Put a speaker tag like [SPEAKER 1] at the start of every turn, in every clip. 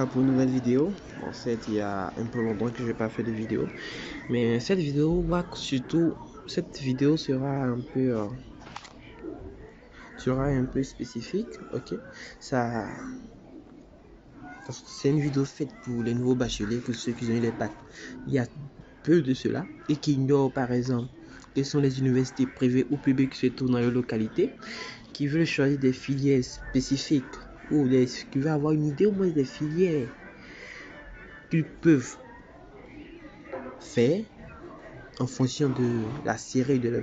[SPEAKER 1] voilà pour une nouvelle vidéo. Bon, il y a un peu longtemps que je n'ai pas fait de vidéo, mais cette vidéo sera un peu spécifique, ok. Ça, parce que c'est une vidéo faite pour les nouveaux bacheliers, pour ceux qui ont eu les bacs il y a peu de cela et qui ignorent par exemple quelles sont les universités privées ou publiques qui se trouvent dans leur localité, qui veulent choisir des filières spécifiques ou qui veulent avoir une idée au moins des filières qu'ils peuvent faire en fonction de la série de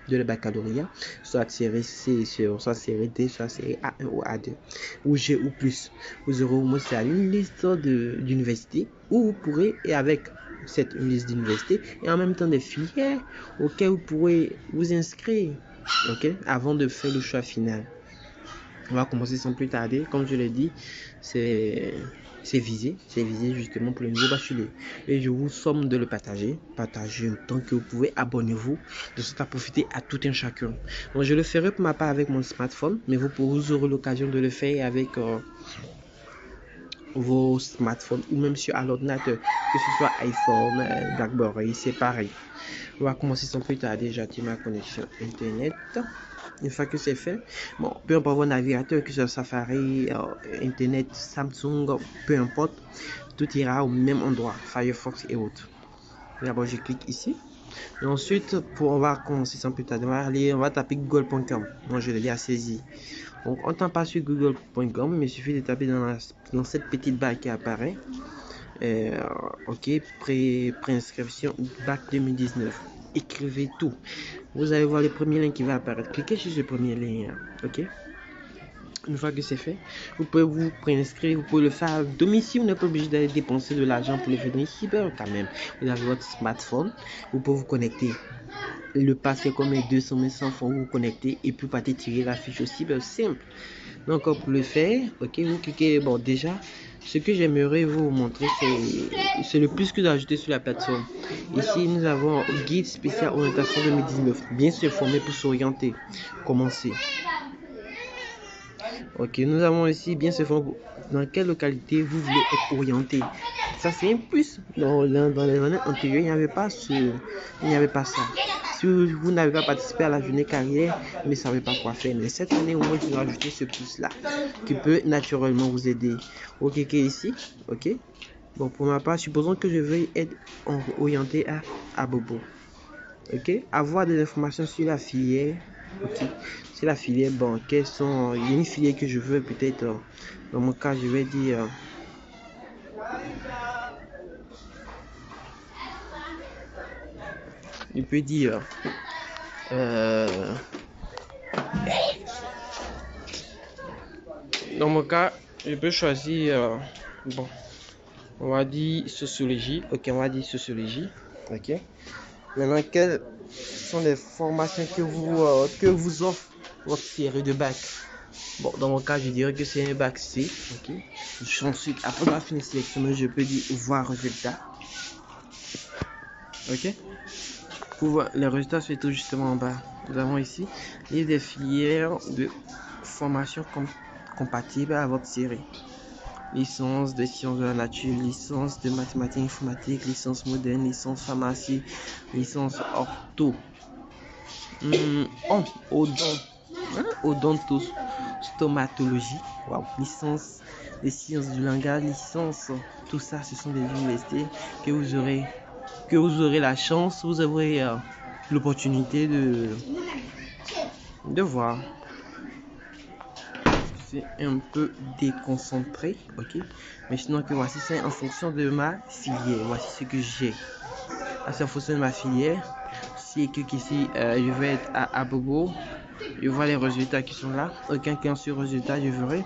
[SPEAKER 1] le baccalauréat, soit série C, soit série D, soit série A1 ou A2, ou G ou plus. Vous aurez au moins une liste d'universités où vous pourrez, et avec cette liste d'universités, et en même temps des filières auxquelles vous pourrez vous inscrire, ok, avant de faire le choix final. On va commencer sans plus tarder. Comme je l'ai dit, c'est visé justement pour les nouveaux bacheliers. Et je vous somme de le partager. Partagez autant que vous pouvez. Abonnez-vous. De sorte à profiter à tout un chacun. Donc je le ferai pour ma part avec mon smartphone, mais vous aurez l'occasion de le faire avec vos smartphones ou même sur l'ordinateur, que ce soit iPhone, BlackBerry, c'est pareil. On va commencer sans plus tarder. J'active ma connexion internet. Une fois que c'est fait, bon, peu importe vos navigateurs, que ce soit Safari, Internet, Samsung, peu importe, tout ira au même endroit, Firefox et autres. D'abord, je clique ici. Et ensuite, on va commencer sans plus tarder. On va taper google.com. Moi, je l'ai déjà saisi. Donc, on ne tape pas sur google.com, mais il suffit de taper dans cette petite barre qui apparaît. Ok, préinscription bac 2019. Écrivez tout. Vous allez voir le premier lien qui va apparaître. Cliquez sur ce premier lien. Ok. Une fois que c'est fait, vous pouvez vous préinscrire. Vous pouvez le faire à domicile. Vous n'êtes pas obligé d'aller dépenser de l'argent pour le faire dans une cyber quand même. Vous avez votre smartphone. Vous pouvez vous connecter. Le pass est comme les 200 100 francs. Vous vous connectez et puis partez tirer la fiche au cyber simple. Donc pour le faire, ok, vous cliquez. Bon, déjà, ce que j'aimerais vous montrer, c'est le plus que d'ajouter sur la plateforme. Ici, nous avons guide spécial orientation 2019. Bien se former pour s'orienter. Commencer. Ok, nous avons ici bien se former. Dans quelle localité vous voulez être orienté. Ça, c'est un plus. Dans les années antérieures, il n'y avait pas ça. Si vous n'avez pas participé à la journée carrière, vous ne savez pas quoi faire. Mais cette année, au moins, je vais rajouter ce plus-là qui peut naturellement vous aider. Ok, ici. Ok. Bon, pour ma part, supposons que je veuille être orienté à Abobo. Ok. Avoir des informations sur la filière. Ok. C'est la filière, bon, il y a une filière que je veux peut-être. Dans mon cas, je vais dire. Je peux dire. Dans mon cas, je peux choisir. Bon, on va dire sociologie. Ok, on va dire sociologie. Ok. Maintenant, quelles sont les formations que vous offre votre série de bac? Bon, dans mon cas, je dirais que c'est un bac C. Ok. Ensuite, après avoir fini sélection, je peux dire voir résultats. Ok. Pour voir les résultats, se trouvent justement en bas. Nous avons ici des filières de formation compatibles à votre série. Licence de sciences de la nature, licence de mathématiques informatiques, licence moderne, licence pharmacie, licence ortho, odontostomatologie, licence des sciences du langage, licence, tout ça, ce sont des universités que vous aurez la chance, vous aurez l'opportunité de voir. C'est un peu déconcentré, ok, mais sinon que voici, c'est en fonction de ma filière. Voici ce que j'ai. C'est en fonction de ma filière. Si ici je vais être à Abobo, je vois les résultats qui sont là. Aucun qui en sur résultat, je verrai.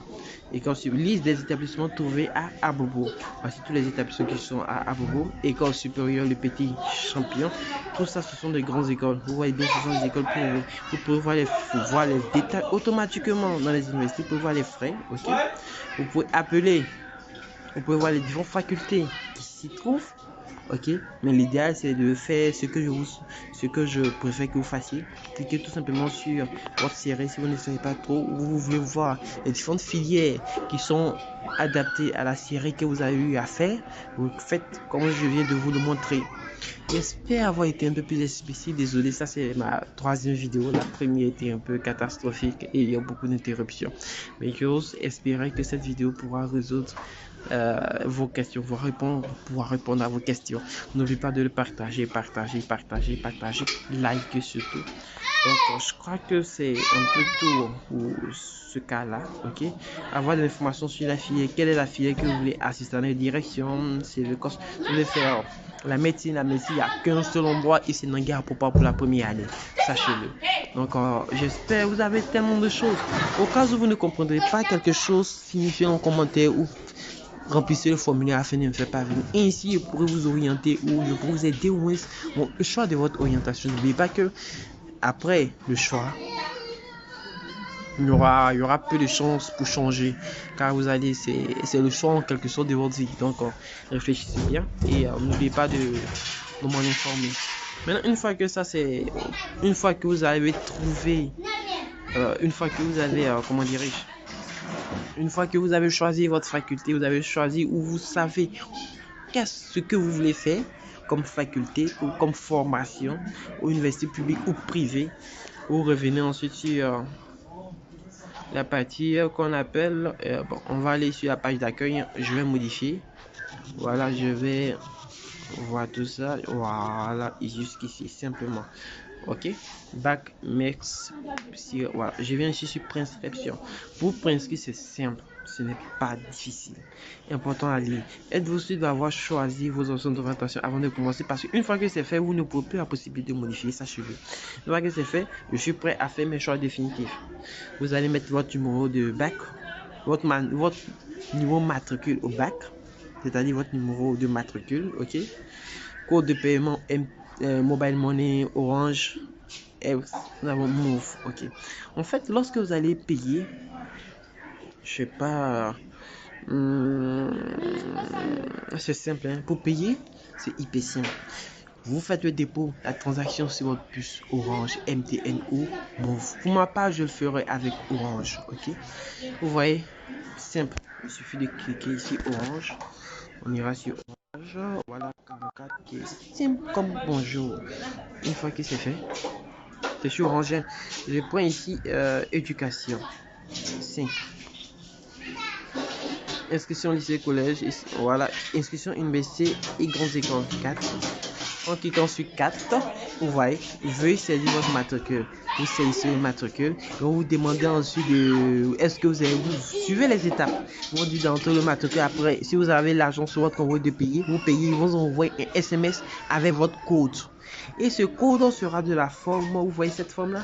[SPEAKER 1] Et quand sur liste des établissements trouvés à Abobo, voici tous les établissements qui sont à Abobo. École supérieure, le petit champion. Tout ça, ce sont des grandes écoles. Vous voyez bien, ce sont des écoles privées. Vous pouvez voir les détails automatiquement dans les universités. Vous pouvez voir les frais. Okay. Vous pouvez appeler. Vous pouvez voir les différentes facultés qui s'y trouvent. Ok, mais l'idéal c'est de faire ce que je préfère que vous fassiez. Cliquez tout simplement sur votre série si vous ne savez pas trop où vous voulez voir les différentes filières qui sont adapté à la série que vous avez eu à faire. Vous faites comme je viens de vous le montrer. J'espère avoir été un peu plus explicite. Désolé, ça c'est ma troisième vidéo. La première était un peu catastrophique et il y a beaucoup d'interruptions. Mais j'ose espérer que cette vidéo pourra résoudre vos questions, pouvoir répondre à vos questions. N'oubliez pas de le partager, like surtout. Donc, je crois que c'est un peu tout pour ce cas-là, ok? Avoir de l'information sur la filière, quelle est la filière que vous voulez assister à la direction, c'est le cours, vous voulez faire la médecine, il n'y a qu'un seul endroit et c'est Nangar pour la première année, sachez-le. Donc, j'espère, vous avez tellement de choses. Au cas où vous ne comprendrez pas quelque chose, signifiez en commentaire ou remplissez le formulaire afin de me faire parvenir. Ainsi, je pourrai vous orienter ou je pourrai vous aider au moins le choix de votre orientation. N'oubliez pas que après le choix, il y aura peu de chances pour changer car vous allez, c'est le choix en quelque sorte de votre vie. Donc, réfléchissez bien et n'oubliez pas de m'en informer. Maintenant, une fois que vous avez trouvé, une fois que vous avez, comment dirais-je, une fois que vous avez choisi votre faculté, vous avez choisi où vous savez qu'est-ce que vous voulez faire comme faculté ou comme formation, ou université publique ou privée, vous revenez ensuite sur la partie qu'on appelle, bon, on va aller sur la page d'accueil, je vais modifier, voilà, je vais voir tout ça, voilà, jusqu'ici, simplement. Ok, bac max, voilà, je viens ici sur préinscription. Pour préinscrire, c'est simple, ce n'est pas difficile. Important à lire. Êtes-vous sûr d'avoir choisi vos options d'orientation avant de commencer? Parce qu'une fois que c'est fait, vous ne pouvez plus la possibilité de modifier ça sur vous. Une fois que c'est fait, je suis prêt à faire mes choix définitifs. Vous allez mettre votre numéro de bac, votre numéro matricule au bac, c'est-à-dire votre numéro de matricule, ok. Code de paiement Mobile Money, Orange, et nous avons Move, ok. En fait, lorsque vous allez payer, je sais pas, c'est simple, hein. Pour payer, c'est hyper simple. Vous faites le dépôt, la transaction sur votre puce Orange, MTN ou Move. Pour ma part, je le ferai avec Orange, ok. Vous voyez, simple. Il suffit de cliquer ici Orange. On ira sur Orange. Voilà, 44 qui est simple comme bonjour. Une fois que c'est fait, c'est sur Orange. Je prends ici éducation 5. Inscription lycée collège. Voilà, inscription université et grandes écoles 4. En cliquant sur 4, vous voyez, veuillez saisir votre matricule. Vous saisissez le matricule et on vous demande ensuite de est-ce que vous suivez les étapes. Vous dites d'entrer le matricule. Après, si vous avez l'argent sur votre convoi de payer, vous payez, ils vont envoyer un SMS avec votre code. Et ce code sera de la forme, vous voyez cette forme là.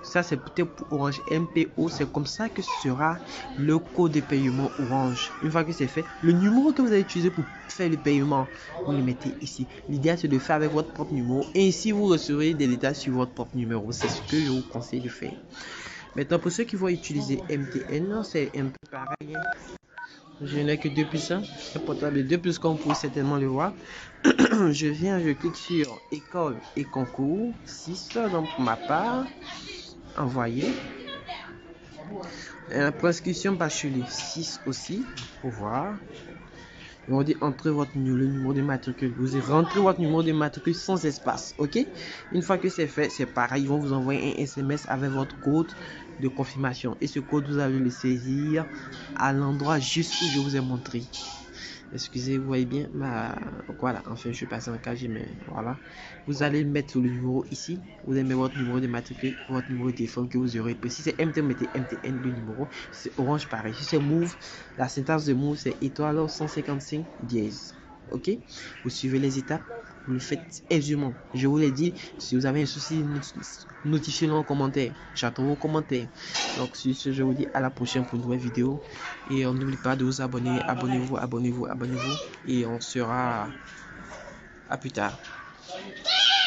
[SPEAKER 1] Ça c'est peut-être pour Orange MPO, c'est comme ça que sera le code de paiement Orange. Une fois que c'est fait, le numéro que vous allez utiliser pour faire le paiement, vous le mettez ici. L'idée c'est de faire avec votre propre numéro et ainsi vous recevrez des détails sur votre propre numéro. C'est ce que je vous conseille de faire. Maintenant pour ceux qui vont utiliser MTN, c'est un peu pareil. Je n'ai que 2 puces, un portable de 2 puces comme vous pouvez certainement le voir. Je clique sur école et concours 6, donc pour ma part. Envoyer prescription bachelier 6 aussi pour voir. On dit entrer le numéro de matricule. Vous rentrez votre numéro de matricule sans espace, ok. Une fois que c'est fait, c'est pareil, ils vont vous envoyer un SMS avec votre code de confirmation et ce code vous allez le saisir à l'endroit juste où je vous ai montré. Excusez, vous voyez bien, voilà, enfin je suis passé en KG, mais voilà. Vous allez mettre le numéro ici, vous allez mettre votre numéro de matricule, votre numéro de téléphone que vous aurez pris. Si c'est MTN, mettez MTN le numéro. Si c'est Orange, pareil. Si c'est Move, la syntaxe de Move, c'est étoile 155 dièse. Ok, vous suivez les étapes, vous le faites aisément. Je vous l'ai dit, si vous avez un souci, notifiez-le en commentaire. J'attends vos commentaires. Donc sur ce, je vous dis à la prochaine pour une nouvelle vidéo. Et n'oubliez pas de vous abonner. Abonnez-vous. Et on sera à plus tard.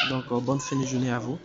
[SPEAKER 1] Donc bonne fin de journée à vous.